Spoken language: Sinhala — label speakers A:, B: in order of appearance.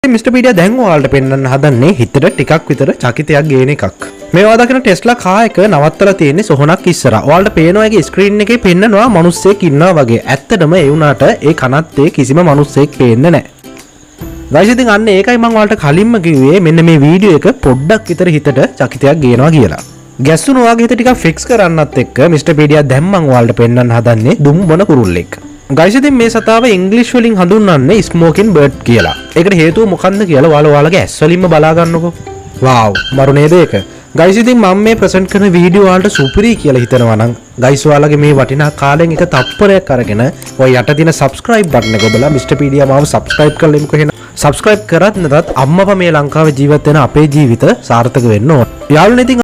A: mr.pedia දැන් ඔයාලට පෙන්වන්න හදන්නේ හිතට ටිකක් විතර චකිතයක් ගේන එකක්. මේවා දකින ටෙස්ලා කාර් එක නවත්තලා තියෙන්නේ සොහනක් ඉස්සරහා. ඔයාලට පේනවා ඒකේ ස්ක්‍රීන් එකේ පෙන්නනවා මිනිස්සෙක් ඉන්නවා වගේ. ඇත්තටම ඒ වුණාට ඒ කනත්තේ කිසිම මිනිස්සෙක් පේන්නේ නැහැ. guys ඉතින් අන්න ඒකයි මම ඔයාලට කලින්ම කිව්වේ මෙන්න මේ වීඩියෝ එක පොඩ්ඩක් විතර හිතට චකිතයක් ගේනවා කියලා. ගැස්සුණු වගේ හිත ටිකක් ෆික්ස් කරන්නත් එක්ක mr.pedia දැන් මම ඔයාලට පෙන්වන්න හදන්නේ දුම් බොන කුරුල්ලෙක්. guys ඉතින් මේ සතාව ඉංග්‍රීසි වලින් හඳුන්වන්නේ ස්මෝකින් බර්ඩ් කියලා. ඒකට හේතුව මොකක්ද කියලා ඔයාලගේ ඇස් වලින්ම බලා ගන්නකො. wow මරු නේද ඒක. guys ඉතින් මම මේ ප්‍රසන්ට් කරන වීඩියෝ වලට සුපිරි කියලා හිතනවා නම් guys ඔයාලගේ මේ වටිනා කාලෙන් එක තප්පරයක් අරගෙන ඔය යට තියෙන subscribe button එක ඔබලා mr.pedia මාව subscribe කරලා ඉමුකෝ එහෙනම්. subscribe කරත් නැතත් අම්මපා මේ ලංකාවේ ජීවත් වෙන අපේ ජීවිත සාර්ථක වෙන්න ඕන. යාළුවනේ ඉතින්